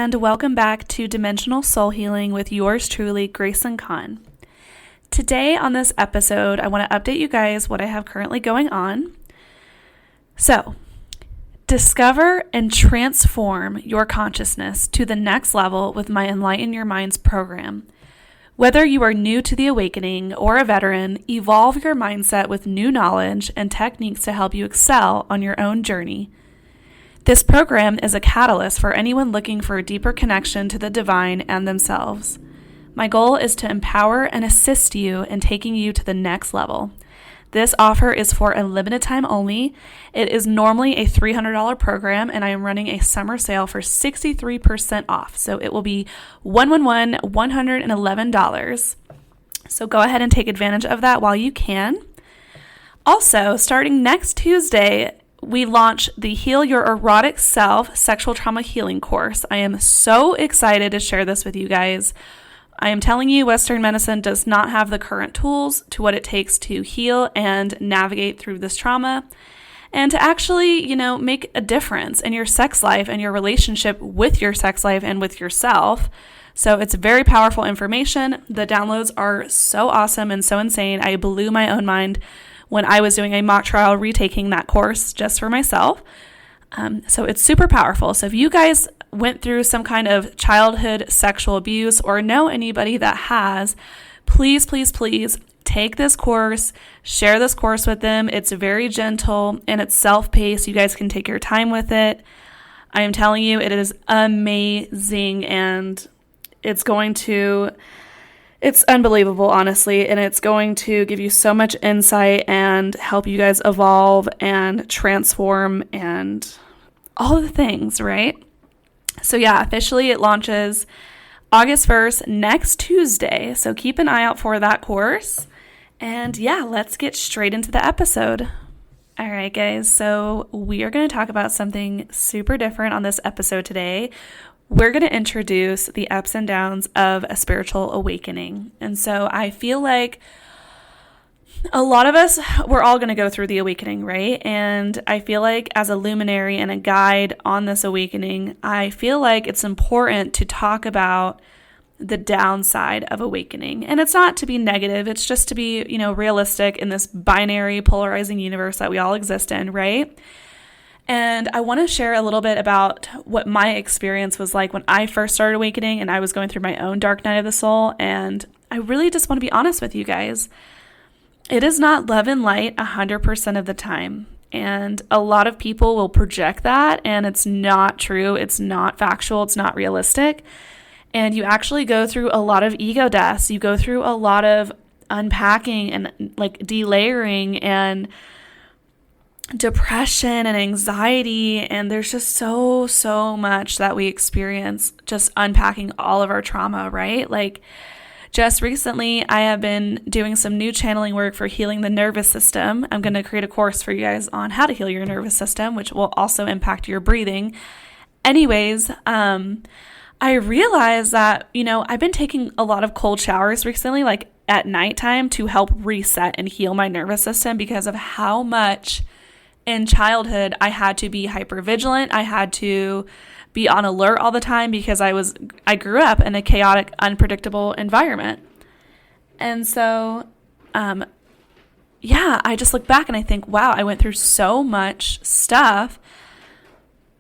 and welcome back to Dimensional Soul Healing with yours truly, Gracen Kahn. Today on this episode, I want to update you guys what I have currently going on. So, discover and transform your consciousness to the next level with my Enlighten Your Minds program. Whether you are new to the awakening or a veteran, evolve your mindset with new knowledge and techniques to help you excel on your own journey. This program is a catalyst for anyone looking for a deeper connection to the divine and themselves. My goal is to empower and assist you in taking you to the next level. This offer is for a limited time only. It is normally a $300 program, and I am running a summer sale for 63% off. So it will be $111. So go ahead and take advantage of that while you can. Also, starting next Tuesday, we launch the Heal Your Erotic Self Sexual Trauma Healing course. I am so excited to share this with you guys. I am telling you, Western medicine does not have the current tools to what it takes to heal and navigate through this trauma and to actually, make a difference in your sex life and your relationship with your sex life and with yourself. So it's very powerful information. The downloads are so awesome and so insane. I blew my own mind when I was doing a mock trial retaking that course just for myself. So it's super powerful. So if you guys went through some kind of childhood sexual abuse or know anybody that has, please, please, please take this course, share this course with them. It's very gentle and it's self-paced. You guys can take your time with it. I am telling you, it is amazing and it's unbelievable, honestly, and it's going to give you so much insight and help you guys evolve and transform and all the things, right? So yeah, officially it launches August 1st, next Tuesday. So keep an eye out for that course. And yeah, let's get straight into the episode. All right, guys. So we are going to talk about something super different on this episode today. We're going to introduce the ups and downs of a spiritual awakening. And so I feel like a lot of us, we're all going to go through the awakening, right? And I feel like as a luminary and a guide on this awakening, I feel like it's important to talk about the downside of awakening. And it's not to be negative. It's just to be, realistic in this binary, polarizing universe that we all exist in, right? And I want to share a little bit about what my experience was like when I first started awakening and I was going through my own dark night of the soul. And I really just want to be honest with you guys. It is not love and light 100% of the time. And a lot of people will project that, and it's not true. It's not factual. It's not realistic. And you actually go through a lot of ego deaths. You go through a lot of unpacking and delayering and depression and anxiety, and there's just so much that we experience just unpacking all of our trauma, right? Just recently, I have been doing some new channeling work for healing the nervous system. I'm going to create a course for you guys on how to heal your nervous system, which will also impact your breathing. Anyways, I realized that, I've been taking a lot of cold showers recently, at nighttime, to help reset and heal my nervous system because of how much in childhood I had to be hypervigilant. I had to be on alert all the time because I grew up in a chaotic, unpredictable environment. And so, I just look back and I think, wow, I went through so much stuff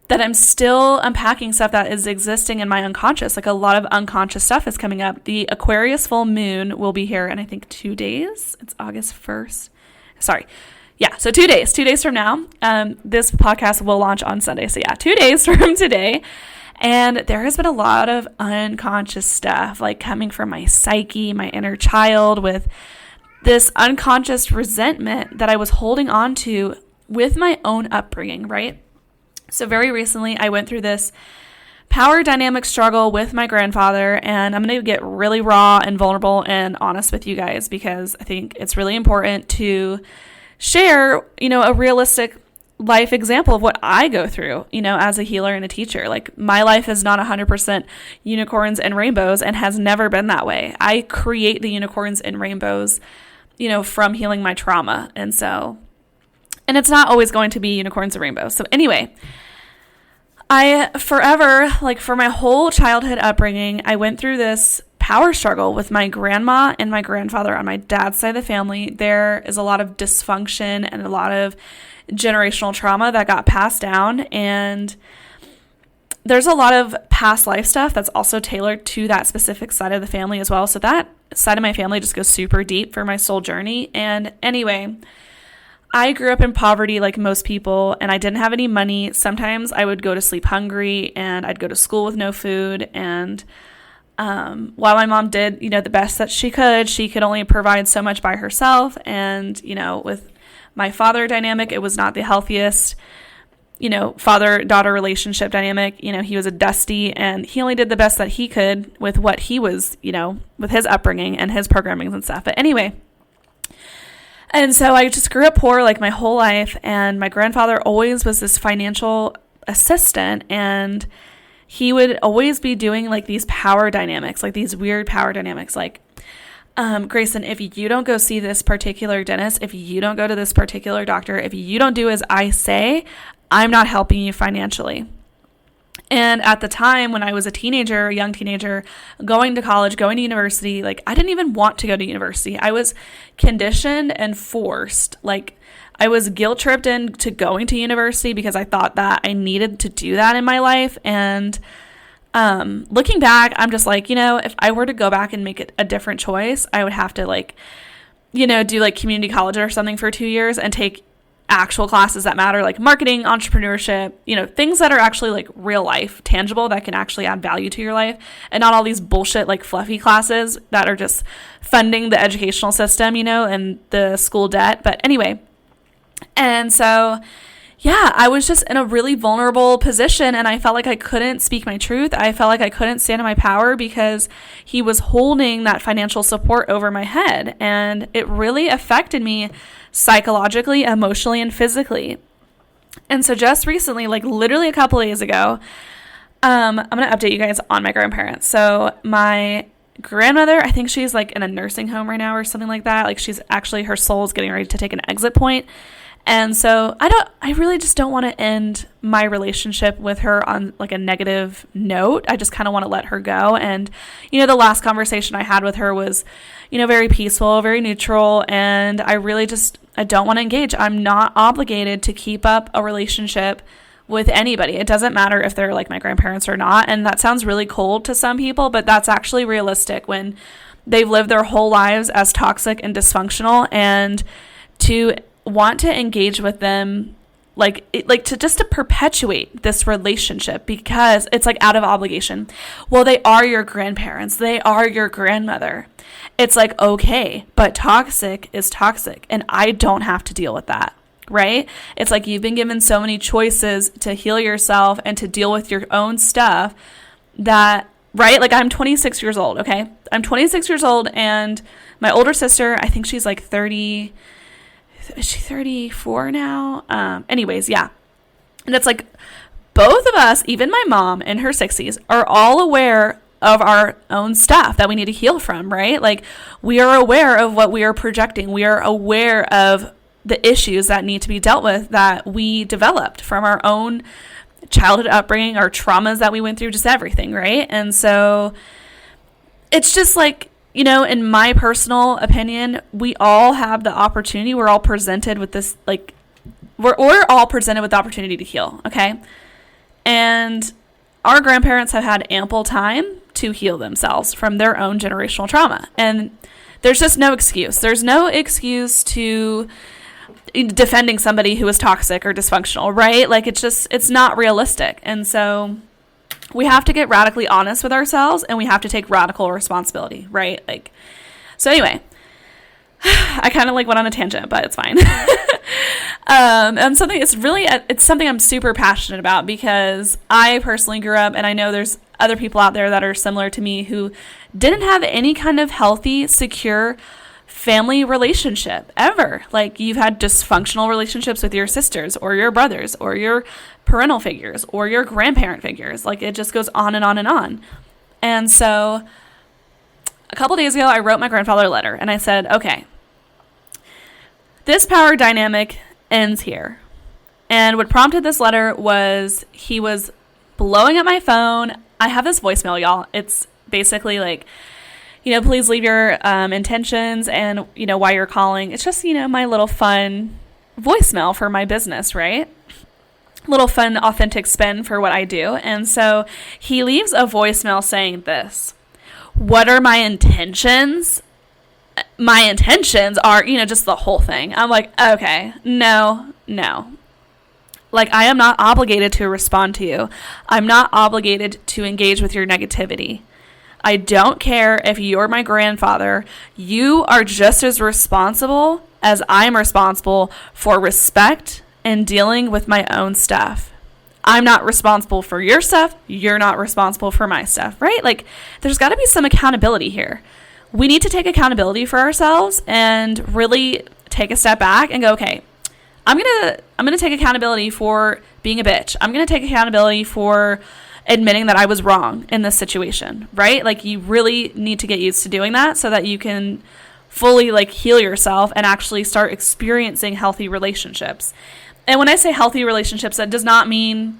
that I'm still unpacking stuff that is existing in my unconscious. A lot of unconscious stuff is coming up. The Aquarius full moon will be here in, I think, 2 days. It's August 1st. Sorry. Yeah, so 2 days. 2 days from now, this podcast will launch on Sunday. So 2 days from today. And there has been a lot of unconscious stuff, coming from my psyche, my inner child, with this unconscious resentment that I was holding on to with my own upbringing, right? So very recently, I went through this power dynamic struggle with my grandfather, and I'm going to get really raw and vulnerable and honest with you guys because I think it's really important to share, a realistic life example of what I go through, as a healer and a teacher. My life is not 100% unicorns and rainbows and has never been that way. I create the unicorns and rainbows, from healing my trauma. And it's not always going to be unicorns and rainbows. So anyway, I forever, like for my whole childhood upbringing, I went through this power struggle with my grandma and my grandfather on my dad's side of the family. There is a lot of dysfunction and a lot of generational trauma that got passed down, and there's a lot of past life stuff that's also tailored to that specific side of the family as well. So that side of my family just goes super deep for my soul journey. And anyway, I grew up in poverty like most people, and I didn't have any money. Sometimes I would go to sleep hungry, and I'd go to school with no food. And while my mom did, the best that she could only provide so much by herself. And, with my father dynamic, it was not the healthiest, father-daughter relationship dynamic. He was a dusty, and he only did the best that he could with what he was, with his upbringing and his programmings and stuff. But anyway, and so I just grew up poor like my whole life, and my grandfather always was this financial assistant, and he would always be doing like these power dynamics, like these weird power dynamics, like, Gracen, if you don't go see this particular dentist, if you don't go to this particular doctor, if you don't do as I say, I'm not helping you financially. And at the time when I was a young teenager, going to college, going to university, like I didn't even want to go to university. I was conditioned and forced. Like I was guilt tripped into going to university because I thought that I needed to do that in my life. And looking back, I'm just like, if I were to go back and make it a different choice, I would have to do like community college or something for 2 years and take actual classes that matter, like marketing, entrepreneurship, things that are actually like real life, tangible, that can actually add value to your life, and not all these bullshit like fluffy classes that are just funding the educational system, and the school debt. But anyway, and so yeah, I was just in a really vulnerable position, and I felt like I couldn't speak my truth. I felt like I couldn't stand in my power because he was holding that financial support over my head, and it really affected me psychologically, emotionally, and physically. And so just recently, like literally a couple days ago, I'm going to update you guys on my grandparents. So my grandmother, I think she's like in a nursing home right now or something like that. Like she's actually, her soul is getting ready to take an exit point. And so I really just don't want to end my relationship with her on like a negative note. I just kind of want to let her go. And, the last conversation I had with her was, very peaceful, very neutral. And I don't want to engage. I'm not obligated to keep up a relationship with anybody. It doesn't matter if they're like my grandparents or not. And that sounds really cold to some people, but that's actually realistic when they've lived their whole lives as toxic and dysfunctional, and to want to engage with them to perpetuate this relationship because it's like out of obligation. Well, they are your grandparents. They are your grandmother. It's like, okay, but toxic is toxic, and I don't have to deal with that, right? It's like you've been given so many choices to heal yourself and to deal with your own stuff that, right? Like I'm 26 years old, okay? I'm 26 years old, and my older sister, I think she's like 30. Is she 34 now? Anyways, yeah. And it's like both of us, even my mom in her 60s, are all aware of our own stuff that we need to heal from, right? Like we are aware of what we are projecting. We are aware of the issues that need to be dealt with that we developed from our own childhood upbringing, our traumas that we went through, just everything, right? And so it's just like, in my personal opinion, we all have the opportunity. We're all presented with this, like, we're all presented with the opportunity to heal, okay? And our grandparents have had ample time to heal themselves from their own generational trauma. And there's just no excuse. There's no excuse to defending somebody who is toxic or dysfunctional, right? Like, it's not realistic. And so we have to get radically honest with ourselves, and we have to take radical responsibility, right? Like, so anyway, I kind of like went on a tangent, but it's fine. And it's something I'm super passionate about because I personally grew up, and I know there's other people out there that are similar to me who didn't have any kind of healthy, secure family relationship ever. Like you've had dysfunctional relationships with your sisters or your brothers or your parental figures or your grandparent figures. Like it just goes on and on and on. And so a couple days ago, I wrote my grandfather a letter, and I said, okay, this power dynamic ends here. And what prompted this letter was he was blowing up my phone. I have this voicemail, y'all. It's basically like, please leave your intentions and, why you're calling. It's just, my little fun voicemail for my business, right? Little fun, authentic spin for what I do. And so he leaves a voicemail saying this: what are my intentions? My intentions are, just the whole thing. I'm like, okay, no. Like, I am not obligated to respond to you. I'm not obligated to engage with your negativity. I don't care if you're my grandfather. You are just as responsible as I'm responsible for respect and dealing with my own stuff. I'm not responsible for your stuff. You're not responsible for my stuff, right? Like, there's got to be some accountability here. We need to take accountability for ourselves and really take a step back and go, okay, I'm gonna take accountability for being a bitch. I'm gonna take accountability for admitting that I was wrong in this situation, right? Like, you really need to get used to doing that so that you can fully like heal yourself and actually start experiencing healthy relationships. And when I say healthy relationships, that does not mean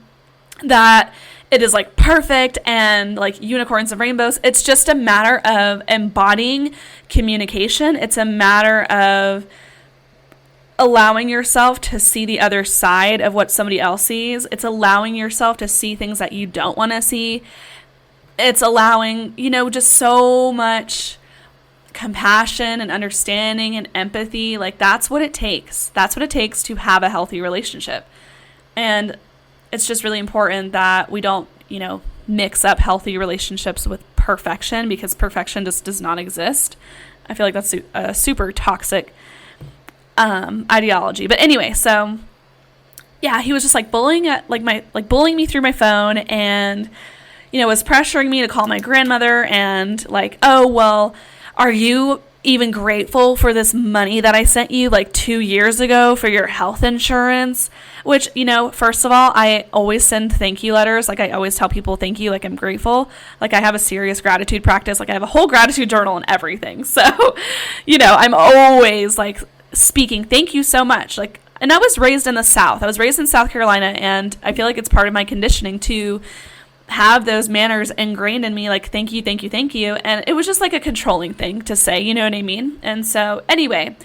that it is like perfect and like unicorns and rainbows. It's just a matter of embodying communication. It's a matter of allowing yourself to see the other side of what somebody else sees. It's allowing yourself to see things that you don't want to see. It's allowing, just so much compassion and understanding and empathy. Like, that's what it takes. That's what it takes to have a healthy relationship. And it's just really important that we don't, mix up healthy relationships with perfection, because perfection just does not exist. I feel like that's a super toxic ideology. But anyway, so yeah, he was just like bullying me through my phone, and was pressuring me to call my grandmother and like, oh, well, are you even grateful for this money that I sent you like 2 years ago for your health insurance? Which, first of all, I always send thank you letters. Like, I always tell people thank you, like I'm grateful. Like, I have a serious gratitude practice. Like, I have a whole gratitude journal and everything. So, I'm always like speaking thank you so much. Like, and I was raised in the South. I was raised in South Carolina, and I feel like it's part of my conditioning to have those manners ingrained in me, like thank you. And it was just like a controlling thing to say, you know what I mean? And so anyway,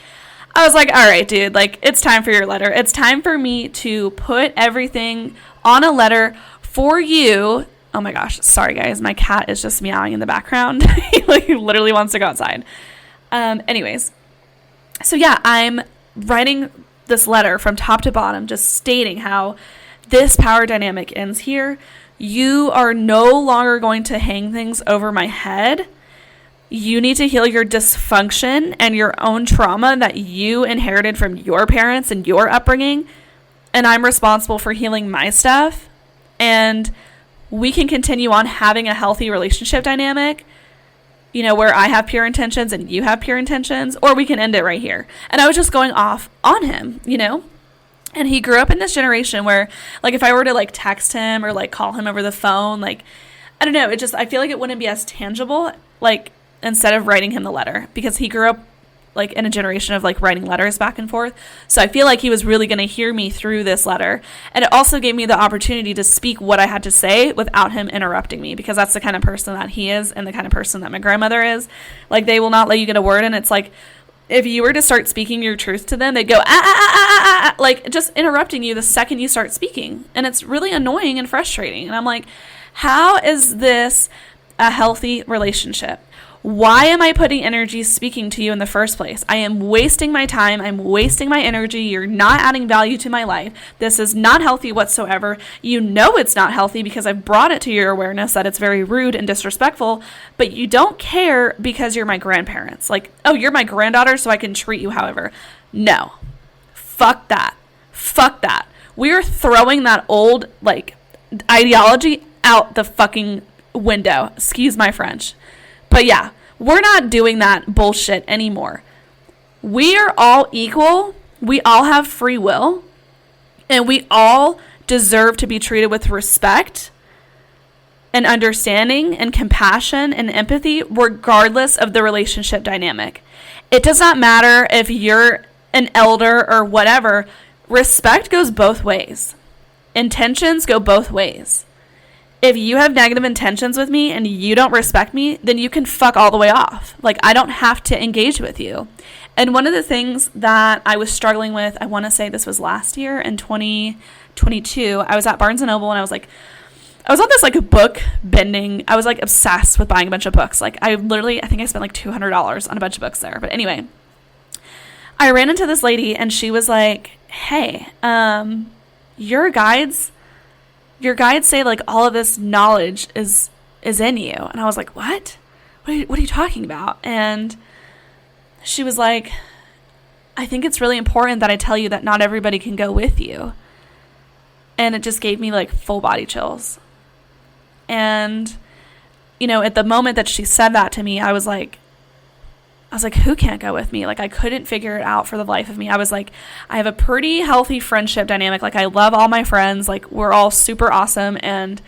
I was like, all right, dude, like, it's time for your letter. It's time for me to put everything on a letter for you. Oh my gosh, sorry guys, my cat is just meowing in the background. He literally wants to go outside. Anyways, so yeah, I'm writing this letter from top to bottom, just stating how this power dynamic ends here. You are no longer going to hang things over my head. You need to heal your dysfunction and your own trauma that you inherited from your parents and your upbringing. And I'm responsible for healing my stuff. And we can continue on having a healthy relationship dynamic, where I have pure intentions and you have pure intentions, or we can end it right here. And I was just going off on him, And he grew up in this generation where, like, if I were to, like, text him or, like, call him over the phone, like, I don't know, I feel like it wouldn't be as tangible, like, instead of writing him the letter, because he grew up, like, in a generation of, like, writing letters back and forth. So I feel like he was really going to hear me through this letter. And it also gave me the opportunity to speak what I had to say without him interrupting me, because that's the kind of person that he is and the kind of person that my grandmother is. Like, they will not let you get a word in. It's like, if you were to start speaking your truth to them, they'd go, like, just interrupting you the second you start speaking. And it's really annoying and frustrating. And I'm like, how is this a healthy relationship? Why am I putting energy speaking to you in the first place? I am wasting my time. I'm wasting my energy. You're not adding value to my life. This is not healthy whatsoever. You know it's not healthy because I've brought it to your awareness that it's very rude and disrespectful, but you don't care because you're my grandparents. Like, oh, you're my granddaughter, so I can treat you however. No. Fuck that. Fuck that. We are throwing that old, like, ideology out the fucking window. Excuse my French. But yeah, we're not doing that bullshit anymore. We are all equal. We all have free will. And we all deserve to be treated with respect and understanding and compassion and empathy, regardless of the relationship dynamic. It does not matter if you're an elder or whatever. Respect goes both ways. Intentions go both ways. if you have negative intentions with me and you don't respect me, then you can fuck all the way off. Like, I don't have to engage with you. And one of the things that I was struggling with, I want to say this was last year in 2022, I was at Barnes & Noble and I was on this like book bending. I was like obsessed with buying a bunch of books. Like, I think I spent like $200 on a bunch of books there. But anyway, I ran into this lady and she was like, hey, your guides say like all of this knowledge is in you. And I was like, what are you talking about? And she was like, I think it's really important that I tell you that not everybody can go with you. And it just gave me like full body chills. And, at the moment that she said that to me, I was like, who can't go with me? Like, I couldn't figure it out for the life of me. I was like, I have a pretty healthy friendship dynamic. Like, I love all my friends. Like, we're all super awesome. And,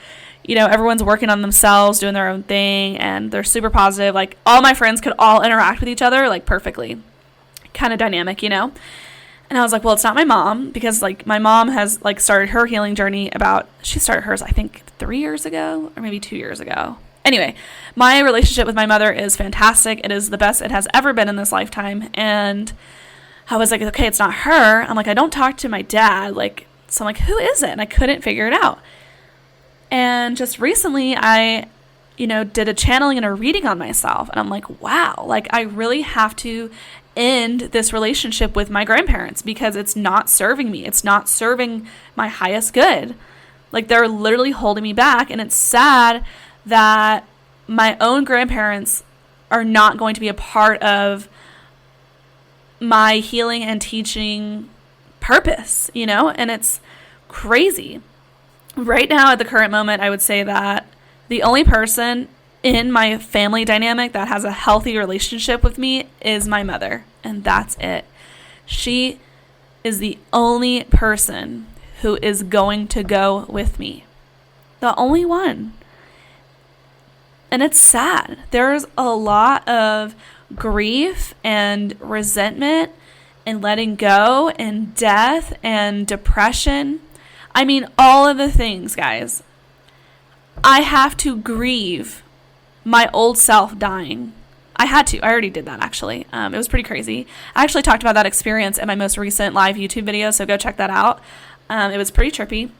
everyone's working on themselves, doing their own thing. And they're super positive. Like, all my friends could all interact with each other, like, perfectly. Kind of dynamic, And I was like, well, it's not my mom. Because, like, my mom has, like, started her healing journey she started hers, I think, 3 years ago. Or maybe 2 years ago. Anyway, my relationship with my mother is fantastic. It is the best it has ever been in this lifetime. And I was like, okay, it's not her. I'm like, I don't talk to my dad. Like, so I'm like, who is it? And I couldn't figure it out. And just recently I, did a channeling and a reading on myself. And I'm like, wow, like I really have to end this relationship with my grandparents because it's not serving me. It's not serving my highest good. Like, they're literally holding me back. And it's sad that my own grandparents are not going to be a part of my healing and teaching purpose, and it's crazy. Right now, at the current moment, I would say that the only person in my family dynamic that has a healthy relationship with me is my mother, and that's it. She is the only person who is going to go with me. The only one. And it's sad. There's a lot of grief and resentment and letting go and death and depression. I mean, all of the things, guys. I have to grieve my old self dying. I had to. I already did that, actually. It was pretty crazy. I actually talked about that experience in my most recent live YouTube video, so go check that out. It was pretty trippy.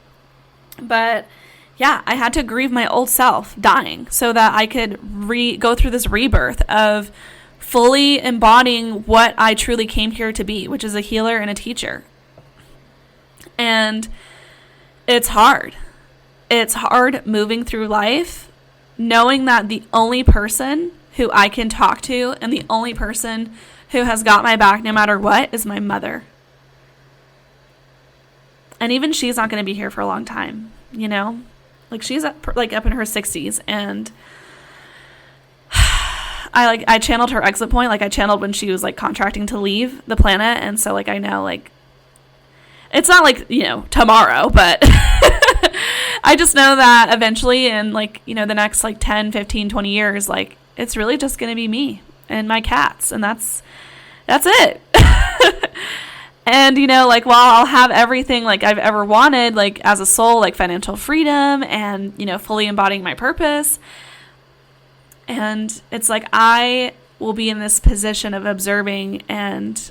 But yeah, I had to grieve my old self dying so that I could go through this rebirth of fully embodying what I truly came here to be, which is a healer and a teacher. And it's hard. It's hard moving through life, knowing that the only person who I can talk to and the only person who has got my back no matter what is my mother. And even she's not going to be here for a long time, Like, she's up in her 60s, and I channeled her exit point. Like, I channeled when she was like contracting to leave the planet, and so like I know like it's not like tomorrow, but I just know that eventually in like the next like 10, 15, 20 years, like it's really just gonna be me and my cats, and that's it. And, like, while I'll have everything, like, I've ever wanted, like, as a soul, like, financial freedom and, fully embodying my purpose. And it's like I will be in this position of observing and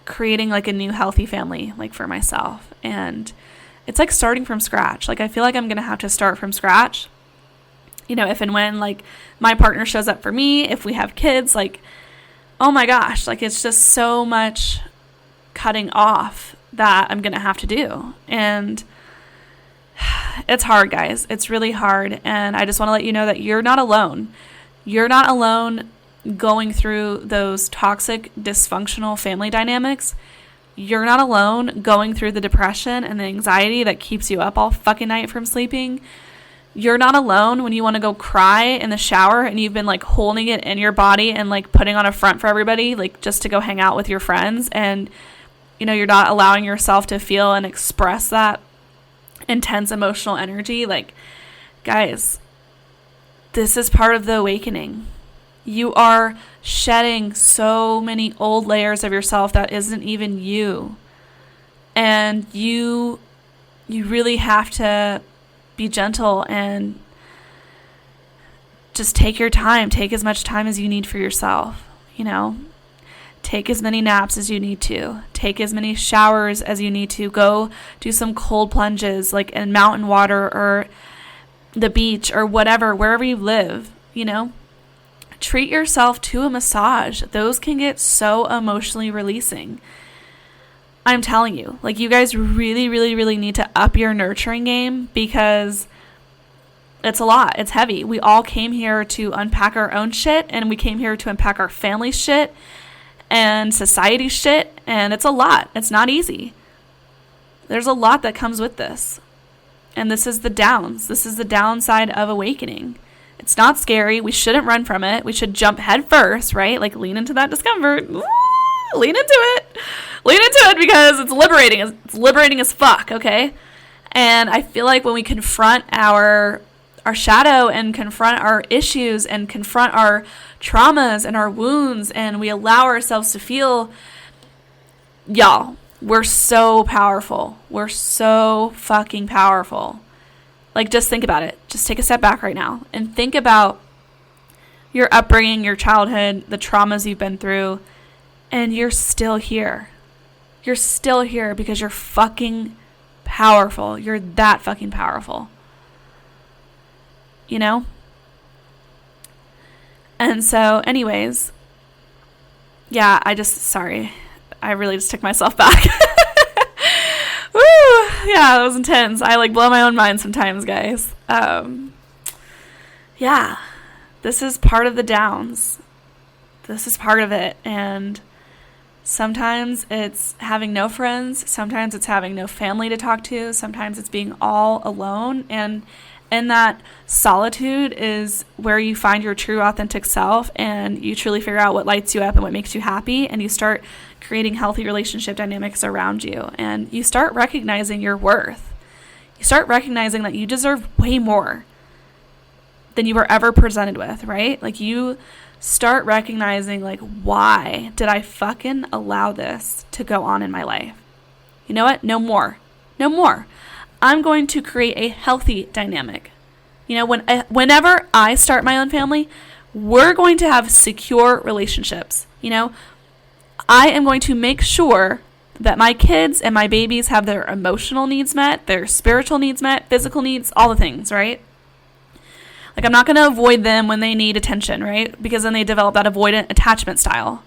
creating, like, a new healthy family, like, for myself. And it's, like, starting from scratch. Like, I feel like I'm going to have to start from scratch, if and when, like, my partner shows up for me, if we have kids, like, oh, my gosh, like, it's just so much cutting off that I'm going to have to do. And it's hard, guys. It's really hard. And I just want to let you know that you're not alone. You're not alone going through those toxic, dysfunctional family dynamics. You're not alone going through the depression and the anxiety that keeps you up all fucking night from sleeping. You're not alone when you want to go cry in the shower and you've been like holding it in your body and like putting on a front for everybody, like just to go hang out with your friends. And you're not allowing yourself to feel and express that intense emotional energy. Like, guys, this is part of the awakening. You are shedding so many old layers of yourself that isn't even you. And you really have to be gentle and just take your time. Take as much time as you need for yourself, Take as many naps as you need to. Take as many showers as you need to. Go do some cold plunges, like in mountain water or the beach or whatever, wherever you live, Treat yourself to a massage. Those can get so emotionally releasing. I'm telling you, you guys really, really, really need to up your nurturing game because it's a lot. It's heavy. We all came here to unpack our own shit, and we came here to unpack our family shit and society shit, and it's a lot. It's not easy. There's a lot that comes with this. And this is the downs. This is the downside of awakening. It's not scary. We shouldn't run from it. We should jump head first, right? Lean into that discomfort. Lean into it. Lean into it because it's liberating. It's liberating as fuck, okay? And I feel like when we confront our shadow and confront our issues and confront our traumas and our wounds and we allow ourselves to feel, y'all, we're so powerful. We're so fucking powerful. Just think about it. Just take a step back right now and think about your upbringing, your childhood, the traumas you've been through, and you're still here. You're still here because you're fucking powerful. You're that fucking powerful. And so, anyways, yeah, sorry. I really just took myself back. Woo! Yeah, that was intense. I blow my own mind sometimes, guys. Yeah, this is part of the downs. This is part of it. And sometimes it's having no friends. Sometimes it's having no family to talk to. Sometimes it's being all alone. And that solitude is where you find your true authentic self and you truly figure out what lights you up and what makes you happy, and you start creating healthy relationship dynamics around you, and you start recognizing your worth. You start recognizing that you deserve way more than you were ever presented with, right? You start recognizing why did I fucking allow this to go on in my life? You know what? No more. No more. I'm going to create a healthy dynamic. Whenever I start my own family, we're going to have secure relationships. I am going to make sure that my kids and my babies have their emotional needs met, their spiritual needs met, physical needs, all the things, right? I'm not going to avoid them when they need attention, right? Because then they develop that avoidant attachment style.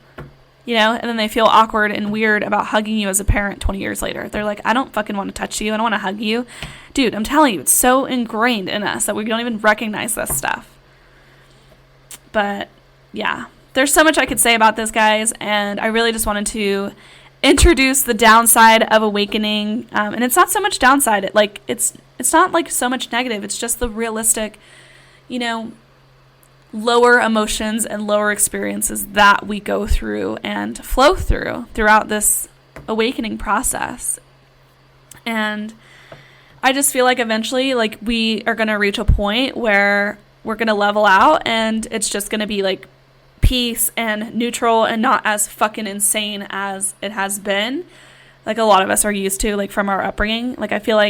And then they feel awkward and weird about hugging you as a parent 20 years later. They're like, I don't fucking want to touch you. I don't want to hug you. Dude, I'm telling you, it's so ingrained in us that we don't even recognize this stuff. But yeah, there's so much I could say about this, guys. And I really just wanted to introduce the downside of awakening. And it's not so much downside. It's not so much negative. It's just the realistic, lower emotions and lower experiences that we go through and flow throughout this awakening process. And I just feel eventually we are going to reach a point where we're going to level out and it's just going to be peace and neutral and not as fucking insane as it has been. A lot of us are used to from our upbringing. I feel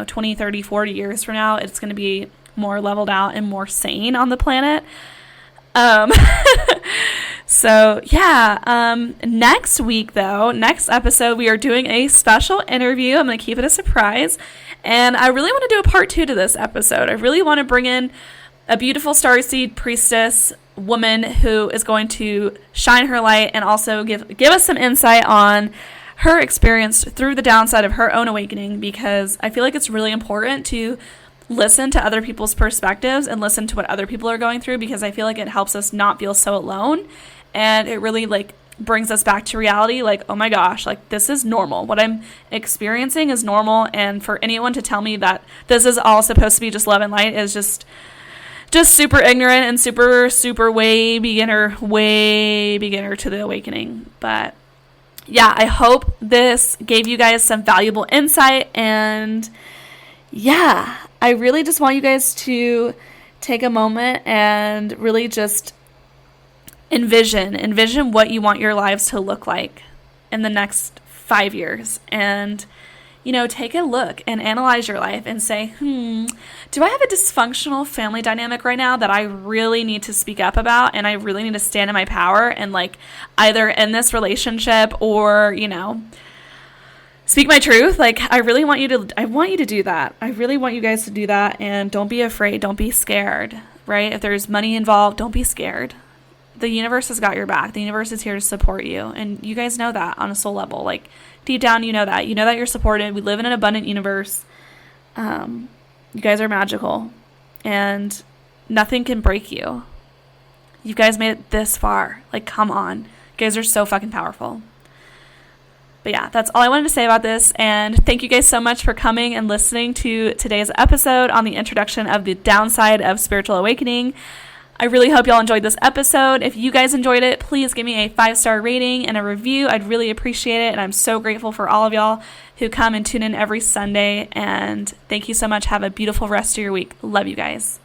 20, 30, 40 years from now, it's going to be more leveled out and more sane on the planet. So yeah, next week though, next episode, we are doing a special interview. I'm going to keep it a surprise. And I really want to do a part 2 to this episode. I really want to bring in a beautiful starseed priestess woman who is going to shine her light and also give us some insight on her experience through the downside of her own awakening, because I feel it's really important to listen to other people's perspectives and listen to what other people are going through, because I feel it helps us not feel so alone, and it really brings us back to reality. Oh my gosh, this is normal. What I'm experiencing is normal, and for anyone to tell me that this is all supposed to be just love and light is just super ignorant and super way beginner to the awakening. But yeah, I hope this gave you guys some valuable insight, and yeah, I really just want you guys to take a moment and really just envision what you want your lives to look like in the next 5 years. And take a look and analyze your life and say, do I have a dysfunctional family dynamic right now that I really need to speak up about, and I really need to stand in my power and like either end this relationship or, speak my truth? Like, I want you to do that. I really want you guys to do that. And don't be afraid. Don't be scared, right? If there's money involved, don't be scared. The universe has got your back. The universe is here to support you. And you guys know that on a soul level. Like, deep down, you know that. You know that you're supported. We live in an abundant universe. You guys are magical. And nothing can break you. You guys made it this far. Like, come on. You guys are so fucking powerful. But yeah, that's all I wanted to say about this. And thank you guys so much for coming and listening to today's episode on the introduction of the downside of spiritual awakening. I really hope y'all enjoyed this episode. If you guys enjoyed it, please give me a 5-star rating and a review. I'd really appreciate it. And I'm so grateful for all of y'all who come and tune in every Sunday. And thank you so much. Have a beautiful rest of your week. Love you guys.